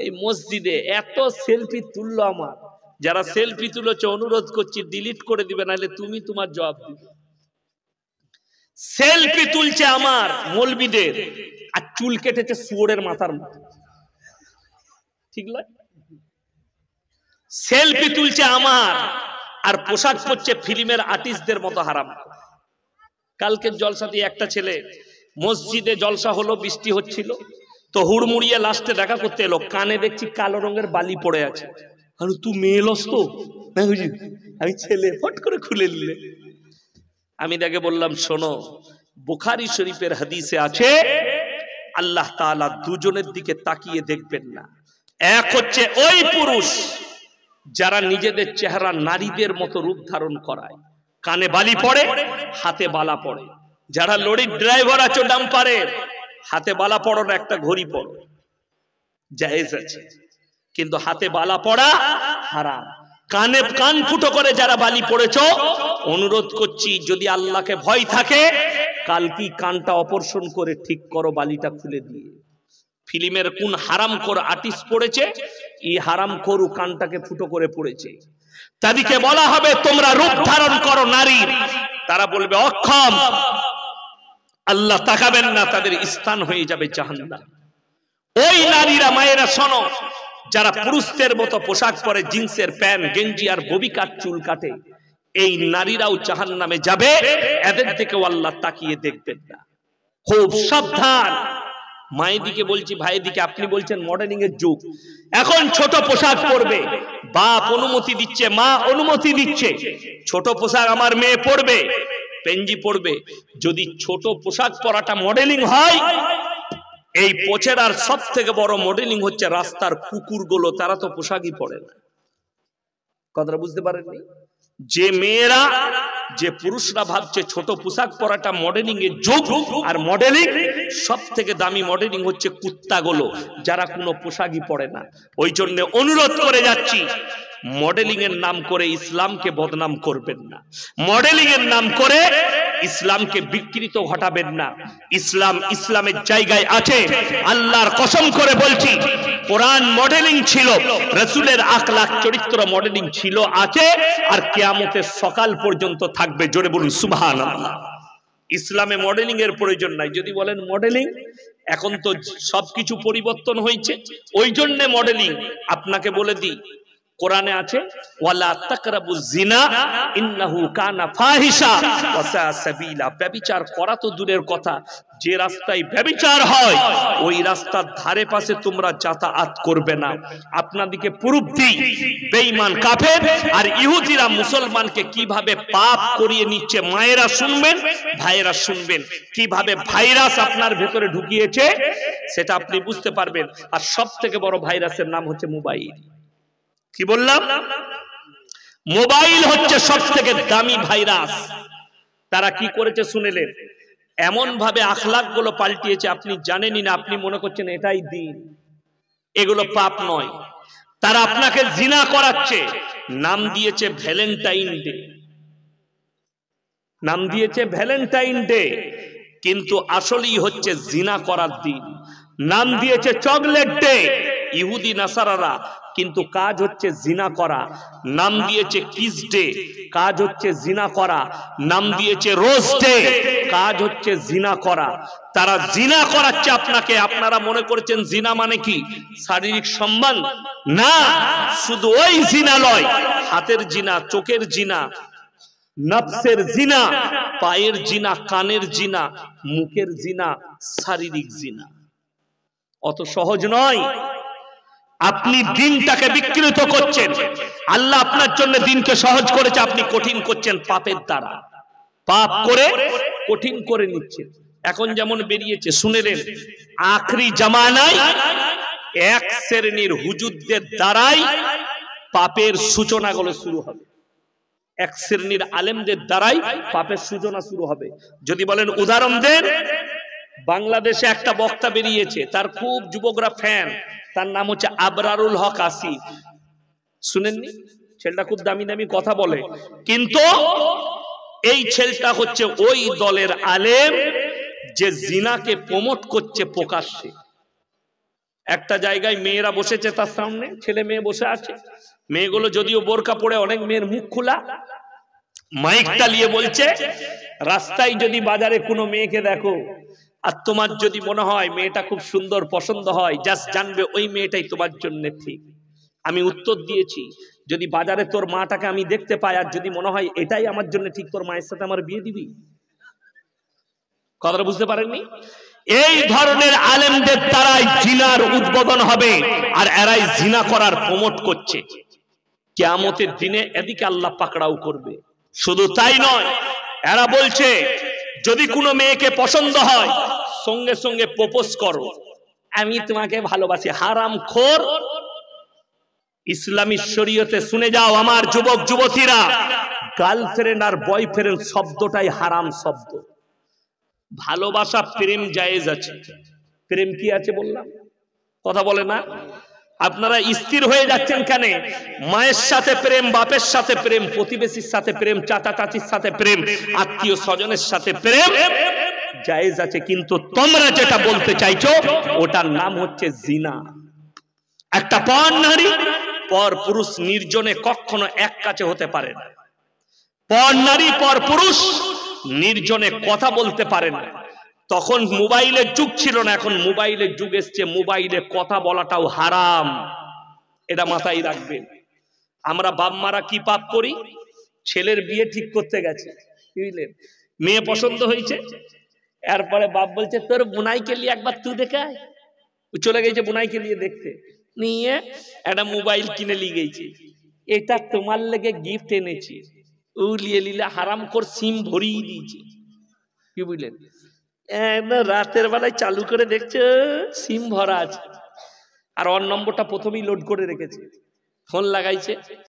এই মসজিদে এত সেলফি তুললো আমার, যারা সেলফি তুলেছে অনুরোধ করছি ডিলিট করে দিবে, নাহলে তুমি তোমার জবাব দিবে। সেলফি তুলছে আমার মৌলবীদের, আর চুল কেটেছে শুয়োরের মাথার মতো, ঠিক নয়? সেলফি তুলছে আমার, আর পোশাক পরছে ফিল্মের আর্টিস্টদের মতো হারাম। কালকের জলসাতে একটা ছেলে মসজিদে জলসা হলো, বৃষ্টি হচ্ছিল, তো হুড়মুড়িয়ে লাস্টে দেখা করতে এলো, কানে দেখছি কালো রঙের বালি পড়ে আছে। আর তুই মেয়ে লস তো? আমি ছেলে, ফট করে খুলে নিলে। আমি তাকে বললাম, শোনো, বুখারী শরীফের হাদিসে আছে আল্লাহ তাআলা দুজনের দিকে তাকিয়ে দেখবেন না। এক হচ্ছে ওই পুরুষ যারা নিজেদের চেহারা নারীদের মতো রূপ ধারণ করায়, কানে বালি পড়ে, হাতে বালা পড়ে। যারা লরির ড্রাইভার আছো ডাম্পারের, হাতে বালা পড়ো না, একটা ঘড়ি পড়ো, জায়েজ আছে, কিন্তু হাতে বালা পড়া হারাম। কানে কান ফুটো করে যারা বালি পড়েছো, অনুরোধ করছি যদি আল্লাহকে ভয় থাকে কাল কি কানটা অপারেশন করে ঠিক করো, বালিটা খুলে দিয়ে। ফিল্মের কোন হারামখোর আর্টিস্ট পড়েছে, এই হারামখোর কানটাকে ফুটো করে পড়েছে, তাদেরকে বলা হবে তোমরা রূপ ধারণ করো নারীর, তারা বলবে অক্ষম, আল্লাহ তাকাবেন না, তাদের স্থান হয়ে যাবে জাহান্নাম। ওই নারীরা, মায়েরা শোনো, যারা পুরুষদের মতো পোশাক পরে, জিন্সের প্যান্ট গেঞ্জি আর ববি কাট চুল কাটে, এই নারীরাও জাহান্নামে যাবে, এদের দিকেও আল্লাহ তাকিয়ে দেখবেন না। খুব সাবধান। মায়েদিকে বলছি, ভাইদিকে, আপনি বলছেন মডেলিং এর যুগ, এখন ছোট পোশাক পরবে, বাপ অনুমতি দিচ্ছে, মা অনুমতি দিচ্ছে, ছোট পোশাক আমার মেয়ে পরবে, পেঞ্জি পরবে। যদি ছোট পোশাক পরাটা মডেলিং হয়, এই পোচেরার সব থেকে বড় মডেলিং হচ্ছে রাস্তার কুকুরগুলো, তারা তো পোশাকই পরে না। কথাটা বুঝতে পারেননি? যে মেয়েরা, যে পুরুষরা ভাবছে ছোট পোশাক পরাটা মডেলিং এর যুগ, আর মডেলিং সব থেকে দামি মডেলিং হচ্ছে কুত্তাগুলো, যারা কোনো পোশাকই পরে না। ওই জন্য অনুরোধ করে যাচ্ছি, মডেলিং এর নাম করে ইসলামকে বদনাম করবেন না, মডেলিং এর নাম করে ইসলামকে বিকৃত ঘটাবেন না। ইসলাম ইসলামের জায়গায় আছে। আল্লাহর কসম করে বলছি, কোরআন মডেলিং ছিল, রাসূলের আখলাক চরিত্র মডেলিং ছিল, আছে, আর কিয়ামতের সকাল পর্যন্ত থাকবে। জোরে বলুন সুবহানাল্লাহ। ইসলামে মডেলিং এর প্রয়োজন নাই। যদি বলেন মডেলিং, এখন তো সবকিছু পরিবর্তন হয়েছে, ওই জন্য মডেলিং। আপনাকে বলে দিই, কোরআনে আছে ওয়ালা তাকরাবুজ জিনা ইন্নাহু কানা ফাহিশা ওয়া সাআ সাবিলা। ব্যভিচার করা তো দূরের কথা, যে রাস্তায় ব্যভিচার হয় ওই রাস্তার ধারে পাশে তোমরা যাতায়াত করবে না। আপনাদেরকে প্রুফ দিই, বেঈমান কাফের আর ইহুদিরা মুসলমানকে কিভাবে পাপ করিয়ে নিচ্ছে। মায়েরা শুনবেন, ভাইয়েরা শুনবেন, কিভাবে ভাইরাস আপনার ভেতরে ঢুকিয়েছে সেটা আপনি বুঝতে পারবেন। আর সব থেকে বড় ভাইরাসের নাম হচ্ছে মোবাইল। কি বললাম? মোবাইল হচ্ছে সব থেকে দামি ভাইরাস। তারা কি করেছে শুনেলেন? এমন ভাবে আখলাক গুলো পাল্টিয়েছে, আপনি জানেনই না, আপনি মনে করছেন এটাই দিন, এগুলো পাপ নয়। তারা আপনাকে জিনা করাচ্ছে, নাম দিয়েছে ভ্যালেন্টাইন ডে, নাম দিয়েছে ভ্যালেন্টাইন ডে, কিন্তু আসলেই হচ্ছে জিনা করার দিন। নাম দিয়েছে চকলেট ডে, ইহুদি নাসারারা, কিন্তু কাজ হচ্ছে জিনা করা। নাম দিয়েছে কিস ডে, কাজ হচ্ছে জিনা করা। নাম দিয়েছে রোজ ডে, কাজ হচ্ছে জিনা করা। তারা জিনা করাচ্ছে আপনাকে। আপনারা মনে করছেন জিনা মানে কি শারীরিক সম্বন্ধ? না, শুধু ওই জিনা নয়, হাতের জিনা, চোখের জিনা, নফসের জিনা, পায়ের জিনা, কানের জিনা, মুখের জিনা, শারীরিক জিনা। অত সহজ নয়। আপনি দিনটাকে বিকৃত করছেন। আল্লাহ আপনার জন্য দিনকে সহজ করেছে, আপনি কঠিন করছেন পাপের দ্বারা। পাপ করে কঠিন করে নিচ্ছেন। এখন যেমন বেরিয়েছে শুনেলেন, আখরি জামানায় এক শ্রেণীর হুজুরদের দ্বারাই পাপের সূচনাগুলো শুরু হবে। এক শ্রেণীর আলেমদের দ্বারাই পাপের সূচনা শুরু হবে। যদি বলেন উদাহরণ দেন, বাংলাদেশে একটা বক্তা বেরিয়েছে, তার খুব যুবকরা ফ্যান, তার নাম হচ্ছে আবরারুল হক আসিফ। শুনেননি? ছেলেটা খুব দামি দামি কথা বলে, কিন্তু এই ছেলেটা হচ্ছে ওই দলের আলেম যে জিনাকে প্রমোট করছে প্রকাশ্যে। একটা জায়গায় মেয়েরা বসেছে, তার সামনে ছেলে মেয়ে বসে আছে। মেয়েগুলো যদিও বোরকা পরে, অনেক মেয়ের মুখ খোলা, মাইকটা নিয়ে বলছে, রাস্তায় যদি বাজারে কোনো মেয়েকে দেখো আর তোমার যদি মনে হয় মেয়েটা খুব সুন্দর, পছন্দ হয়, জাস্ট জানবে ওই মেয়েটাই তোমার জন্য ঠিক। আমি উত্তর দিয়েছি, যদি বাজারে তোর মাটাকে আমি দেখতে পাই আর যদি মনে হয় এটাই আমার জন্য ঠিক, তোর মায়ের সাথে আমার বিয়ে দিবি? কথাটা বুঝতে পারেননি? এই ধরনের আলেমদের দ্বারাই জিনার উদ্বোধন হবে, আর এরাই জিনা করার প্রমোট করছে। কিয়ামতের দিনে এদিকে আল্লাহ পাকড়াও করবে। শুধু তাই নয়, এরা বলছে যদি কোনো মেয়েকে পছন্দ হয় সঙ্গে সঙ্গে প্রপোজ করো, আমি তোমাকে ভালোবাসি। হারামখোর। ইসলামী শরীয়তে শুনে যাও আমার যুবক যুবতীরা, গার্লফ্রেন্ড আর বয়ফ্রেন্ড শব্দটাই হারাম শব্দ। ভালোবাসা প্রেম জায়েজ আছে, প্রেম কি আছে বললাম? কথা বলে না। আপনারা স্থির হয়ে যাচ্ছেন কেন? মায়ের সাথে প্রেম, বাপের সাথে প্রেম, প্রতিবেশীর সাথে প্রেম, চাচা চাচির সাথে প্রেম, আত্মীয় স্বজনের সাথে প্রেম জায়েজ আছে, কিন্তু তোমরা যেটা বলতে চাইছো ওটার নাম হচ্ছে জিনা। একটা পর নারী পর পুরুষ নির্জনে কখনো এক কাছে হতে পারে না। পর নারী পর পুরুষ নির্জনে কথা বলতে পারে না। তখন মোবাইলের যুগ ছিল না, এখন মোবাইলের যুগ এসছে, মোবাইলে কথা বলাটাও হারাম। এটা মাথায় রাখবেন। আমরা বাপ মারা কি পাপ করি? ছেলের বিয়ে ঠিক করতে গেছে, বুঝলেন, মেয়ে পছন্দ হয়েছে, এরপরে বাপ বলছে তোর বুনাইকে নিয়ে একবার তুই দেখায়। চলে গেছে বুনাইকে নিয়ে দেখতে, নিয়ে একটা মোবাইল কিনে নিয়ে গেছে, এটা তোমার লেগে গিফট এনেছি। ও লিয়ে লিলে হারাম কর সিম ভরিয়ে দিয়েছে, কি বুঝলেন? রাতের বেলায় চালু করে দেখছে সিম ভরা আছে, আর ওর নম্বরটা প্রথমেই লোড করে রেখেছে, ফোন লাগাইছে,